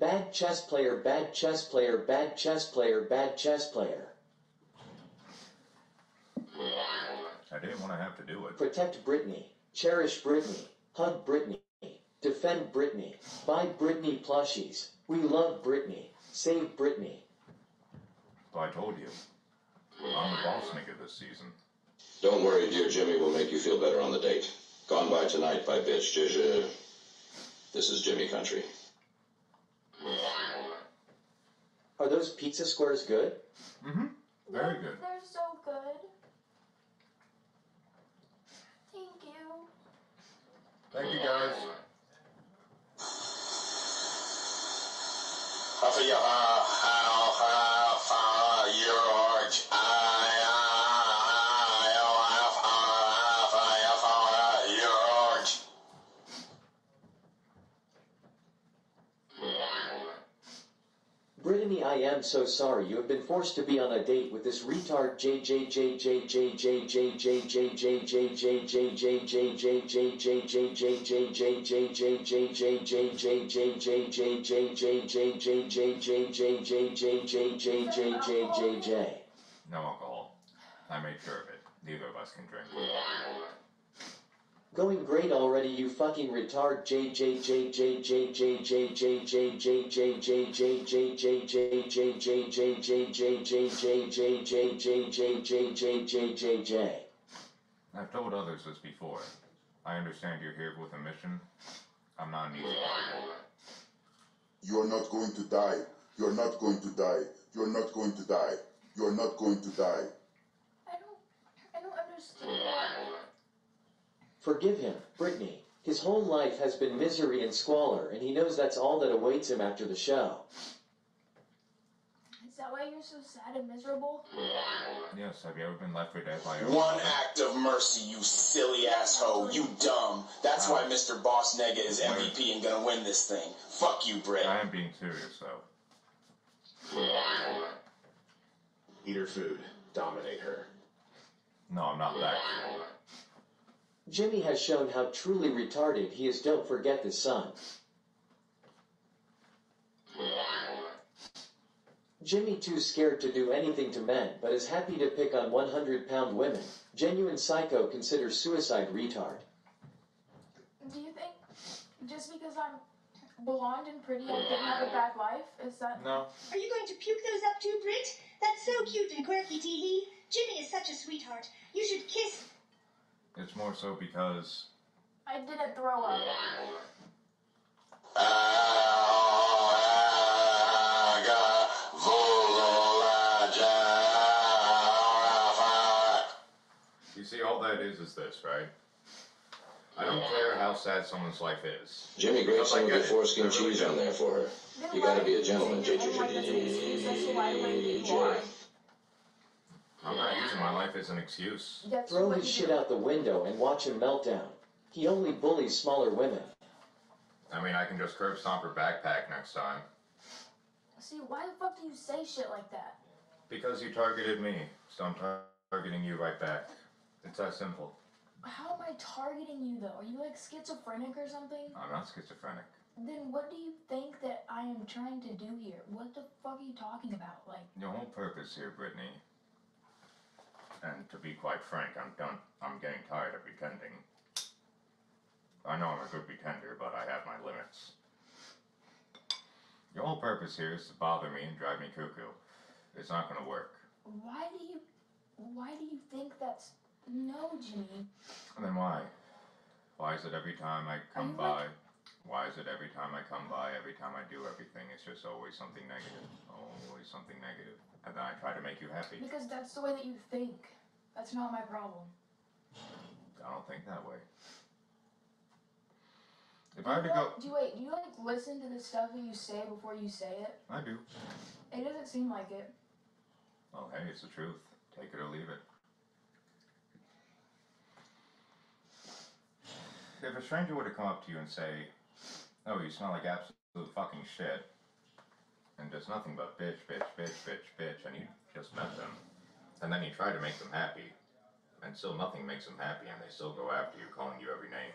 Bad chess player, bad chess player, bad chess player, bad chess player. I didn't want to have to do it. Protect Brittney. Cherish Brittney. Hug Brittney. Defend Brittney. Buy Brittney plushies. We love Brittney. Save Brittney. So I told you. I'm the boss nigga this season. Don't worry, dear Jimmy. We'll make you feel better on the date. Gone by tonight by bitch. This is Jimmy country. Are those pizza squares good? Mm-hmm. Very good. They're so good. Thank you. Thank you, guys. Brittney, I am so sorry you have been forced to be on a date with this retard No alcohol. I made sure of it. Neither of us can drink. Going great already, you fucking retard I've told others this before. I understand you're here with a mission. I'm not an easy target. You're not going to die. You're not going to die. You're not going to die. You're not going to die. I don't understand. Forgive him, Brittney. His whole life has been misery and squalor, and he knows that's all that awaits him after the show. Is that why you're so sad and miserable? Yes, have you ever been left for dead by a... One act of mercy, you silly asshole. You dumb. That's why Mr. Boss Nega is MVP and gonna win this thing. Fuck you, Britt. I am being serious, though. Eat her food. Dominate her. No, I'm not that cool. Jimmy has shown how truly retarded he is. Don't forget the son. Jimmy too scared to do anything to men, but is happy to pick on 100-pound women. Genuine psycho considers suicide retard. Do you think just because I'm blonde and pretty I didn't have a bad life? Is that... No. Are you going to puke those up too, Britt? That's so cute and quirky, tee-hee. Jimmy is such a sweetheart. You should kiss... It's more so because... I didn't throw up. You see, all that is this, right? I don't care how sad someone's life is. Jimmy, grate some of your foreskin cheese on there for her. Then You why gotta are be a you gentleman, using your own life as an excuse as to why you are? I'm not using my life as an excuse. That's Throw what his you shit do. out the window and watch him melt down. He only bullies smaller women. I mean, I can just curb stomp her backpack next time. See, why the fuck do you say shit like that? Because you targeted me, so I'm targeting you right back. It's that simple. How am I targeting you, though? Are you, like, schizophrenic or something? I'm not schizophrenic. Then what do you think that I am trying to do here? What the fuck are you talking about? Like, Your whole purpose here, Brittney, and to be quite frank, I'm getting tired of pretending. I know I'm a good pretender, but I have my limits. Your whole purpose here is to bother me and drive me cuckoo. It's not gonna work. why do you think that's... No, Jimmy. And then why? Why is it every time I come by? Why is it every time I come by, every time I do everything, it's just always something negative? Always something negative. And then I try to make you happy. Because that's the way that you think. That's not my problem. I don't think that way. If I had to go... Do you like listen to the stuff that you say before you say it? I do. It doesn't seem like it. Well, hey, it's the truth. Take it or leave it. If a stranger were to come up to you and say, "Oh, you smell like absolute fucking shit," and does nothing but bitch, bitch, bitch, bitch, bitch, and you just met them, and then you try to make them happy, and still nothing makes them happy, and they still go after you, calling you every name,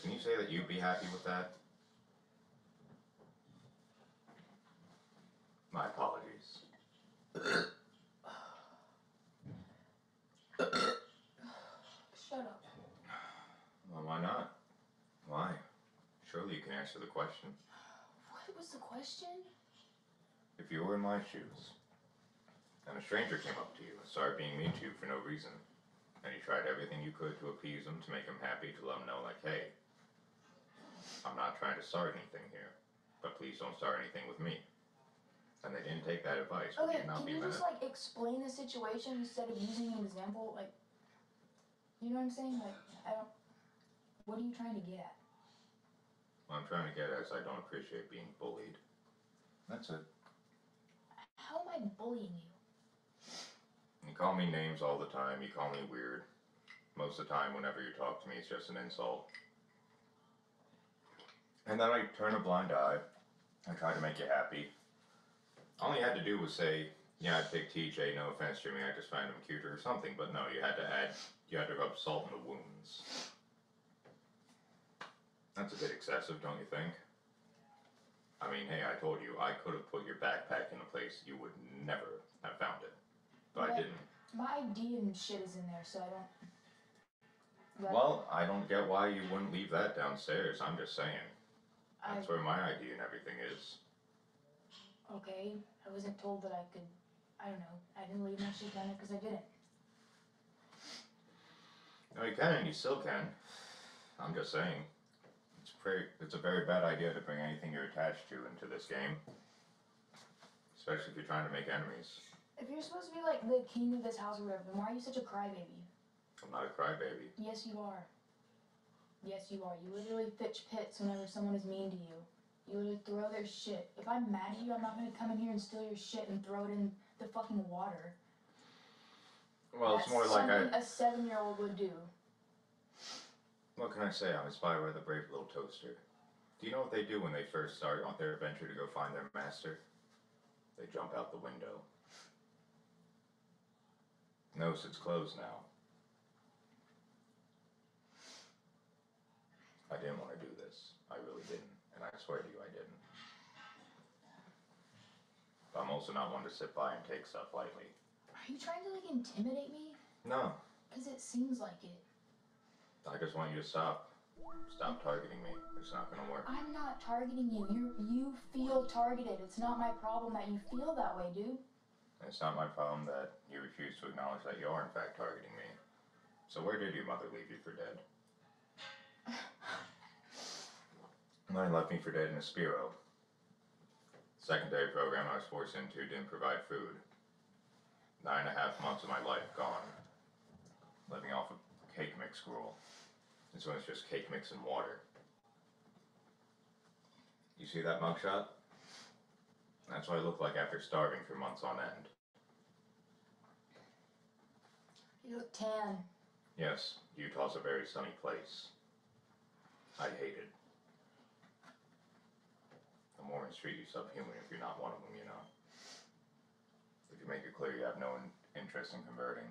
can you say that you'd be happy with that? My apologies. Shut up. Well, why not? Why? Surely you can answer the question. What was the question? If you were in my shoes, and a stranger came up to you and started being mean to you for no reason, and you tried everything you could to appease him, to make him happy, to let him know, like, hey, I'm not trying to start anything here, but please don't start anything with me. And they didn't take that advice. Okay, Would you not can be you mad? just like explain the situation instead of using an example? Like, you know what I'm saying? Like, I don't. What are you trying to get at? What I'm trying to get at is I don't appreciate being bullied. That's it. How am I bullying you? You call me names all the time. You call me weird. Most of the time, whenever you talk to me, it's just an insult. And then I turn a blind eye. I try to make you happy. All you had to do was say, yeah, I picked TJ, no offense, Jimmy, I just find him cuter or something. But no, you had to rub salt in the wounds. That's a bit excessive, don't you think? I mean, hey, I told you, I could have put your backpack in a place you would never have found it. But I didn't. My ID and shit is in there, so I don't. But Well, I don't get why you wouldn't leave that downstairs, I'm just saying. That's where my ID and everything is. Okay, I wasn't told that I could. I don't know. I didn't leave my shit down there because I didn't. No, you can, and you still can. I'm just saying. It's a very bad idea to bring anything you're attached to into this game. Especially if you're trying to make enemies. If you're supposed to be like the king of this house or whatever, then why are you such a crybaby? I'm not a crybaby. Yes, you are. Yes, you are. You literally pitch pits whenever someone is mean to you. You literally throw their shit. If I'm mad at you, I'm not gonna come in here and steal your shit and throw it in the fucking water. Well, it's more like something a 7-year-old would do. What can I say? I'm inspired by the brave little toaster. Do you know what they do when they first start on their adventure to go find their master? They jump out the window. Notice it's closed now. I didn't want to do this. I really didn't. And I swear to you, I didn't. But I'm also not one to sit by and take stuff lightly. Are you trying to like intimidate me? No. Because it seems like it. I just want you to stop. Stop targeting me. It's not gonna work. I'm not targeting you. You feel targeted. It's not my problem that you feel that way, dude. It's not my problem that you refuse to acknowledge that you are in fact targeting me. So where did your mother leave you for dead? Mine left me for dead in a Spiro. Secondary program I was forced into didn't provide food. 9.5 months of my life gone. Living off a cake mix gruel. This one's just cake mix and water. You see that mugshot? That's what I look like after starving for months on end. You look tan. Yes, Utah's a very sunny place. I hate it. The Mormons treat you subhuman if you're not one of them, you know. If you make it clear you have no interest in converting.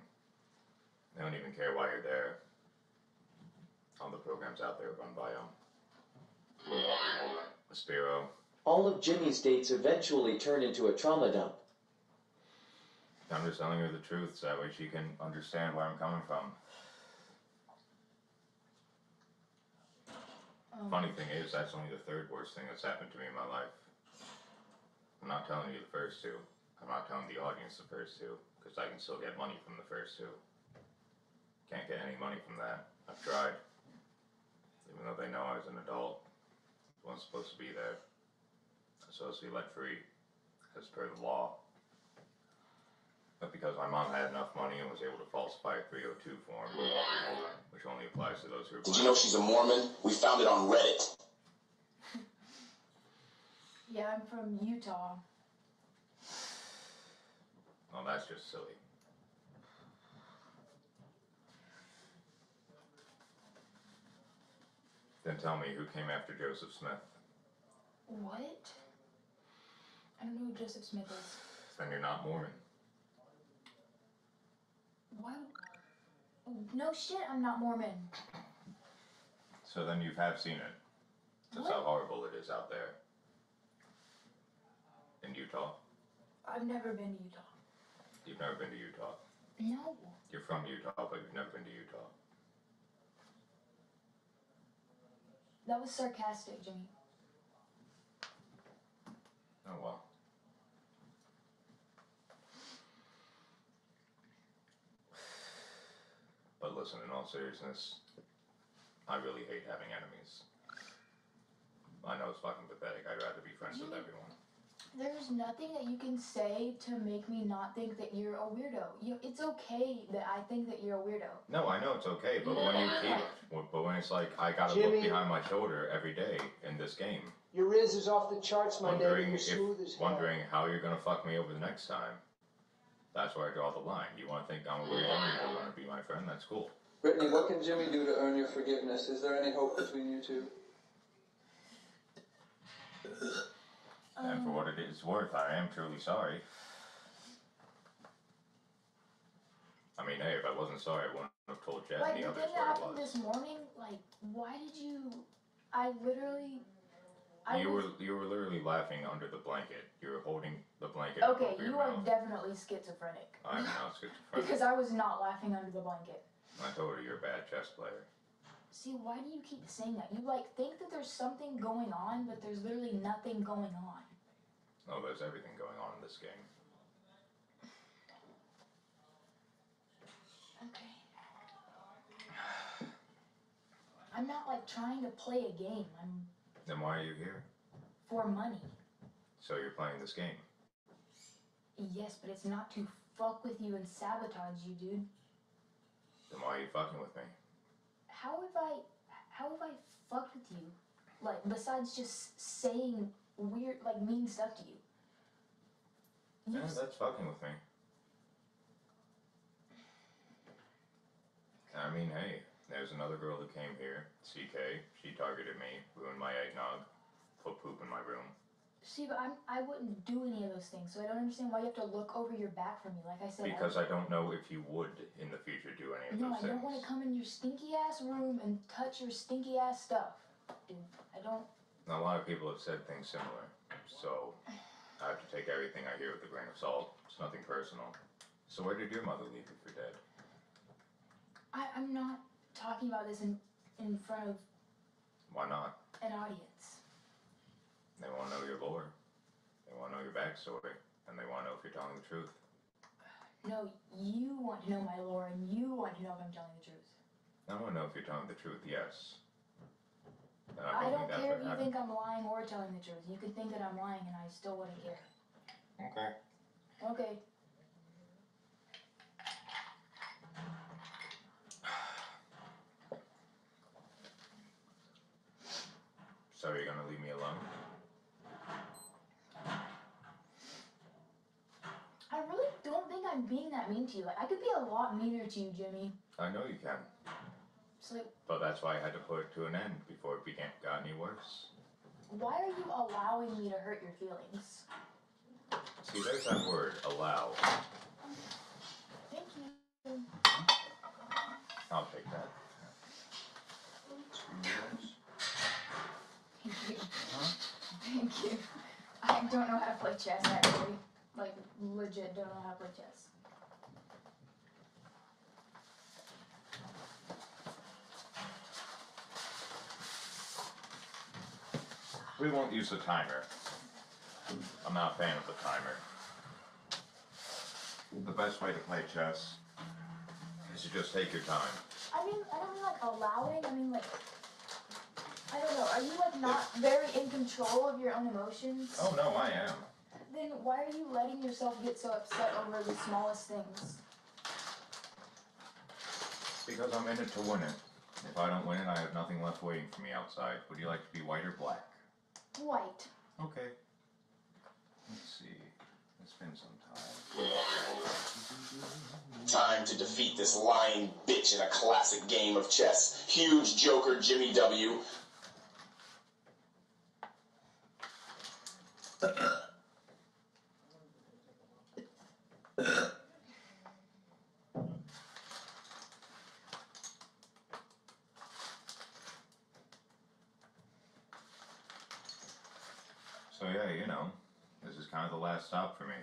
They don't even care why you're there. All the programs out there run by them. Spiro. All of Jimmy's dates eventually turn into a trauma dump. I'm just telling her the truth so that way she can understand where I'm coming from. Funny thing is, that's only the third worst thing that's happened to me in my life. I'm not telling you the first two. I'm not telling the audience the first two, because I can still get money from the first two. Can't get any money from that. I've tried. Even though they know I was an adult, I wasn't supposed to be there. I was supposed to be let free, as per the law. But because my mom had enough money and was able to falsify a 302 form, which only applies to those who are Did you know she's a Mormon? We found it on Reddit. Yeah, I'm from Utah. Well, that's just silly. Then tell me who came after Joseph Smith. What? I don't know who Joseph Smith is. Then you're not Mormon. Why? No shit, I'm not Mormon. So then you have seen it. That's how horrible it is out there. In Utah. I've never been to Utah. You've never been to Utah. No. You're from Utah, but you've never been to Utah. That was sarcastic, Jimmy. Oh well. But listen, in all seriousness, I really hate having enemies. I know it's fucking pathetic. I'd rather be friends with everyone. There's nothing that you can say to make me not think that you're a weirdo. It's okay that I think that you're a weirdo. No, I know it's okay, but when you keep, but when it's like I gotta Jimmy. look behind my shoulder every day in this game, Your Riz is off the charts, my nigga. You're smooth as hell. wondering how you're gonna fuck me over the next time. That's where I draw the line. You want to think I'm a weirdo and you want to be my friend? That's cool. Brittney, what can Jimmy do to earn your forgiveness? Is there any hope between you two? And for what it is worth, I am truly sorry. I mean, hey, if I wasn't sorry, I wouldn't have told Jet Like, and the the others thing that where it happened was. this morning, like, why did you... I literally... You were literally laughing under the blanket. You were holding the blanket Okay, over your you are mouth. definitely schizophrenic. I'm not schizophrenic. Because I was not laughing under the blanket. I told her you're a bad chess player. See, why do you keep saying that? You, like, think that there's something going on, but there's literally nothing going on. Oh, there's everything going on in this game. Okay. I'm not, like, trying to play a game. I'm Then why are you here? for money. So you're playing this game. Yes, but it's not to fuck with you and sabotage you, dude. Then why are you fucking with me? How have I fucked with you? Like, besides just saying weird, like, mean stuff to you. Yeah, that's fucking with me. I mean, hey, there's another girl who came here, CK. She targeted me, ruined my eggnog, put poop in my room. See, but I wouldn't do any of those things, so I don't understand why you have to look over your back from me. Like I said, Because I don't know if you would, in the future, do any of no, those I things. don't want to come in your stinky ass room and touch your stinky ass stuff, dude. I don't. A lot of people have said things similar, so I have to take everything I hear with a grain of salt. It's nothing personal. So where did your mother leave you for dead? I'm not talking about this in front of Why not? an audience. They want to know your lore. They want to know your backstory. And they want to know if you're telling the truth. No, you want to know my lore, and you want to know if I'm telling the truth. I want to know if you're telling the truth, yes. And I don't that's care if what you happened. think I'm lying or telling the truth. You could think that I'm lying, and I still wouldn't care. Okay. Okay. So you're gonna leave me alone? I really don't think I'm being that mean to you. Like, I could be a lot meaner to you, Jimmy. I know you can. It's like, But that's why I had to put it to an end before it got any worse. why are you allowing me to hurt your feelings? See, there's that word, allow. Thank you. I'll take that. Thank you. Thank you. I don't know how to play chess, actually. Like, legit don't know how to play chess. We won't use the timer. I'm not a fan of the timer. The best way to play chess is to just take your time. I don't mean like allowing, I mean like, I don't know, are you like not very in control of your own emotions? Oh no, I am. Then why are you letting yourself get so upset over the smallest things? Because I'm in it to win it. If I don't win it, I have nothing left waiting for me outside. Would you like to be white or black? White. Okay. Let's see. It's been some time. Time to defeat this lying bitch in a classic game of chess. Huge joker Jimmy W. So yeah, you know, this is kind of the last stop for me.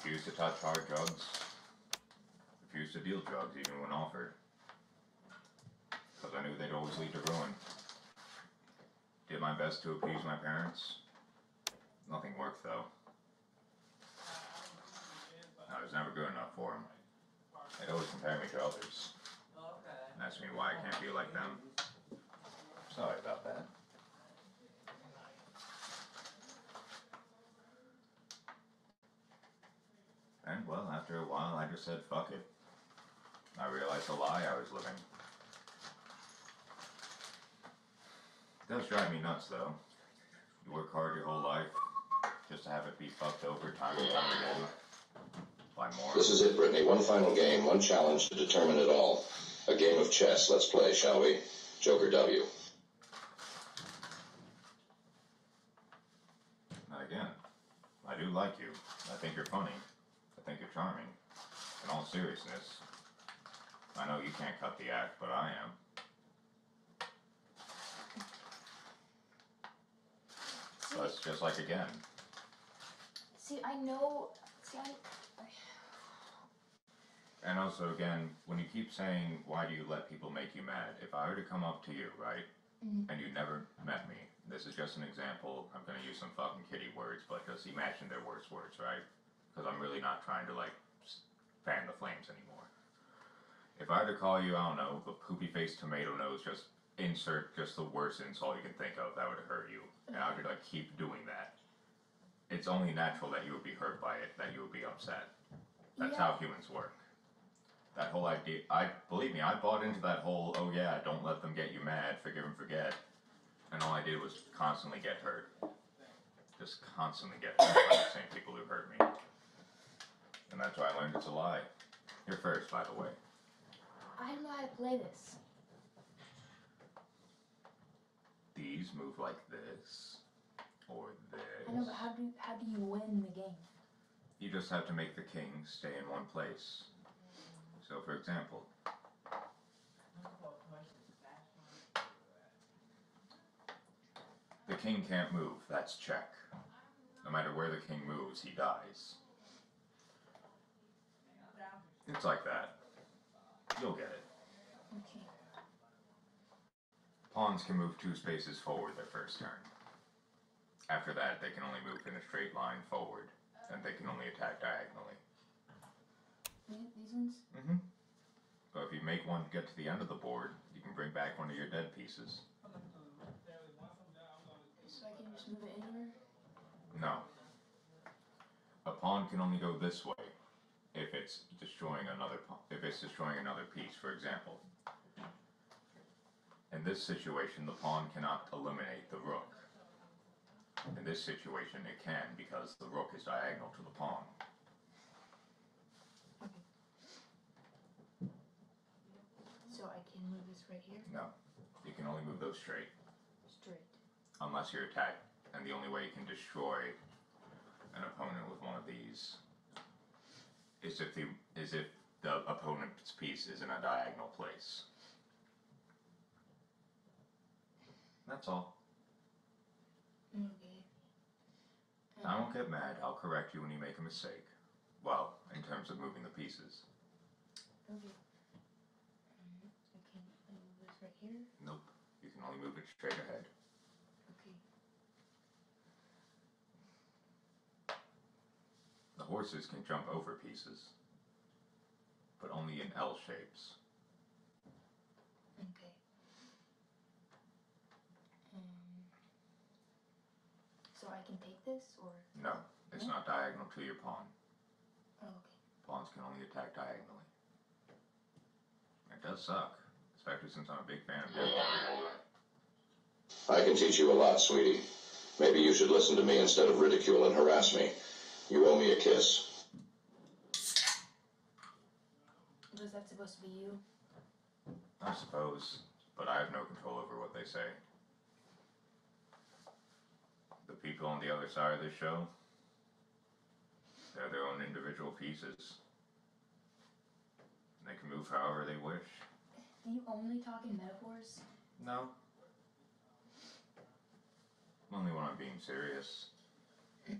Refused to touch hard drugs. Refused to deal drugs even when offered. Because I knew they'd always lead to ruin. Did my best to appease my parents. Nothing worked though. I was never good enough for them. They'd always compare me to others. And ask me why I can't be like them. Sorry about that. And well, after a while I just said fuck it. I realized the lie I was living. It does drive me nuts though. You work hard your whole life just to have it be fucked over time and time again. By more. This is it, Brittney. One final game, one challenge to determine it all. A game of chess. Let's play, shall we? Joker W. Not again. I do like you. I think you're funny. I think you're charming. In all seriousness, I know you can't cut the act, but I am. So it's just like again. See, I know. See, And also, again, when you keep saying, why do you let people make you mad? If I were to come up to you, right, and you never met me, this is just an example, I'm going to use some fucking kiddie words, but just imagine their worst words, right? Because I'm really not trying to, like, fan the flames anymore. If I were to call you, I don't know, the poopy-faced tomato nose, just insert just the worst insult you can think of, that would hurt you. And I would, like, keep doing that. It's only natural that you would be hurt by it, that you would be upset. That's how humans work. That whole idea, believe me, I bought into that whole, oh yeah, don't let them get you mad, forgive and forget. And all I did was constantly get hurt. Just constantly get hurt by the same people who hurt me. And that's why I learned it's a lie. You're first, by the way. I don't know how to play this. These move like this, or this. I know, but how do you win the game? You just have to make the king stay in one place. So, for example, the king can't move, that's check. No matter where the king moves, he dies. It's like that. You'll get it. Okay. Pawns can move 2 spaces forward their first turn. After that, they can only move in a straight line forward, and they can only attack diagonally. These ones? Mm-hmm. But if you make one get to the end of the board, you can bring back one of your dead pieces. So I can just move it anywhere? No. A pawn can only go this way if it's destroying another piece, for example. In this situation, the pawn cannot eliminate the rook. In this situation, it can because the rook is diagonal to the pawn. So I can move this right here? No. You can only move those straight. Straight. Unless you're attacked. And the only way you can destroy an opponent with one of these is if the opponent's piece is in a diagonal place. That's all. Okay. I won't get mad. I'll correct you when you make a mistake. Well, in terms of moving the pieces. Okay. I can move this right here? Nope. You can only move it straight ahead. Okay. The horses can jump over pieces, but only in L shapes. Okay. So I can take this, or? No, it's not diagonal to your pawn. Oh, okay. Pawns can only attack diagonally. It does suck, especially since I'm a big fan of death. I can teach you a lot, sweetie. Maybe you should listen to me instead of ridicule and harass me. You owe me a kiss. Was that supposed to be you? I suppose, but I have no control over what they say. The people on the other side of this show, they're their own individual pieces. They can move however they wish. Do you only talk in metaphors? No. Only when I'm being serious. Okay.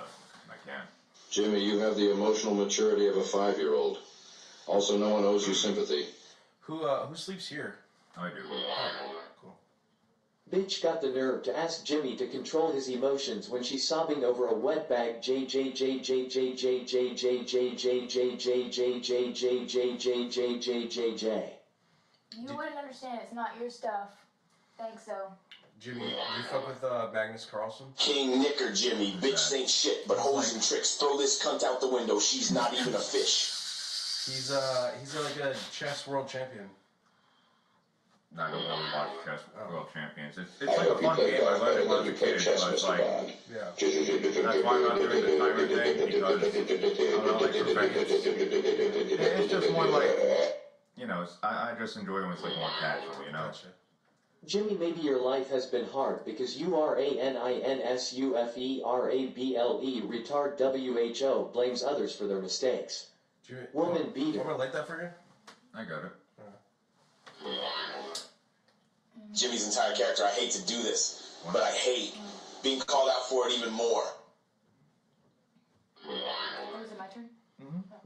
but I can't. Jimmy, you have the emotional maturity of a 5-year-old. Also, no one owes you sympathy. Who sleeps here? I do. Cool. Bitch got the nerve to ask Jimmy to control his emotions when she's sobbing over a wet bag. You wouldn't understand. It's not your stuff. Thanks, though. Jimmy, you fuck with Magnus Carlsen? King Nicker Jimmy, bitch ain't shit, but hoes and tricks. Throw this cunt out the window. She's not even a fish. He's like a chess world champion. I don't really watch chess world champions. It's like a fun game. I learned it when I was a kid, but it's like, that's why I'm not doing the timer thing, because I'm not like perfectionist. It's just more like, you know, I just enjoy when it's like more casual, you know? Gotcha. Jimmy, maybe your life has been hard because you are a NINSUFERABLE retard WHO blames others for their mistakes. Jimmy, Woman beater. Want me to light that for you? I got it. Jimmy's entire character, I hate to do this, but I hate being called out for it even more. Oh, is it my turn?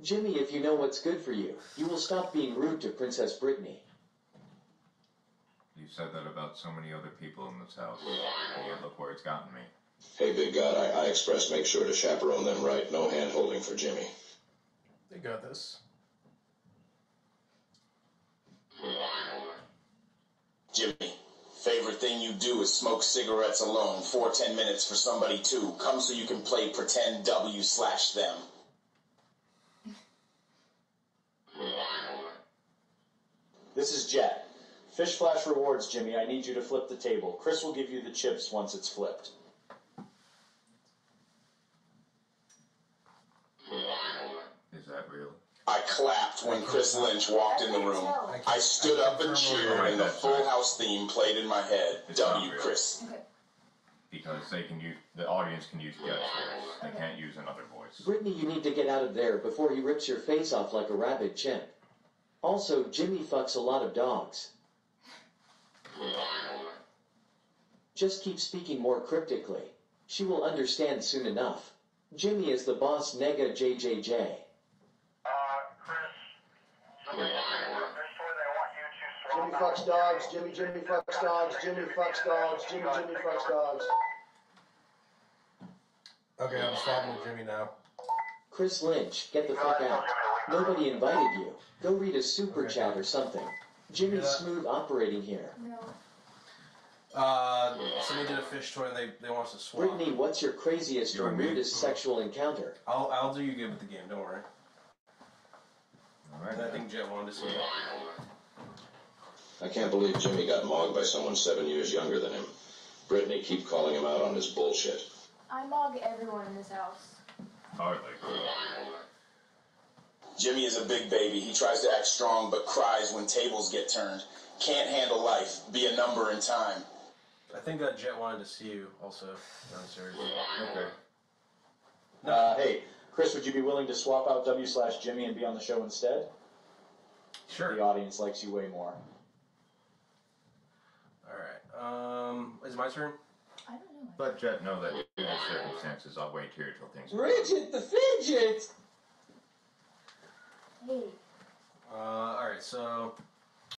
Jimmy, if you know what's good for you, you will stop being rude to Princess Brittney. You've said that about so many other people in this house, and yet look where it's gotten me. Hey, big god, I expressed make sure to chaperone them right. No hand-holding for Jimmy. They got this. Jimmy, favorite thing you do is smoke cigarettes alone for 10 minutes for somebody too. Come so you can play pretend W/them. This is Jet. Fish Flash rewards, Jimmy. I need you to flip the table. Chris will give you the chips once it's flipped. Is that real? I clapped when Chris Lynch walked in the room. I stood up and cheered, and the Full House theme played in my head. W, Chris. Okay. Because they can use, the audience can use Jet's voice. They can't use another voice. Brittney, you need to get out of there before he rips your face off like a rabid chimp. Also, Jimmy fucks a lot of dogs. Just keep speaking more cryptically. She will understand soon enough. Jimmy is the boss, nega JJJ. Jimmy fucks dogs. Jimmy fucks dogs. Jimmy fucks dogs. Jimmy fucks dogs. Okay, I'm swapping with Jimmy now. Chris Lynch, get the fuck out. Nobody invited you. Go read a super chat or something. Jimmy's smooth operating here. No. Somebody did a fish toy and they want us to swap. Brittney, what's your craziest or You and me? weirdest sexual encounter? I'll do you good with the game. Don't worry. Alright. And I think Jet wanted to see it. I can't believe Jimmy got mogged by someone 7 years younger than him. Brittney, keep calling him out on his bullshit. I mog everyone in this house. Hardly. Jimmy is a big baby. He tries to act strong but cries when tables get turned. Can't handle life. Be a number in time. I think Jet wanted to see you also downstairs. Okay. Hey, Chris, would you be willing to swap out W/Jimmy and be on the show instead? Sure. The audience likes you way more. Alright. Is it my turn? I don't know. Let Jet know that due to circumstances, I'll wait here till things. Bridget the Fidget! Hey, Alright, so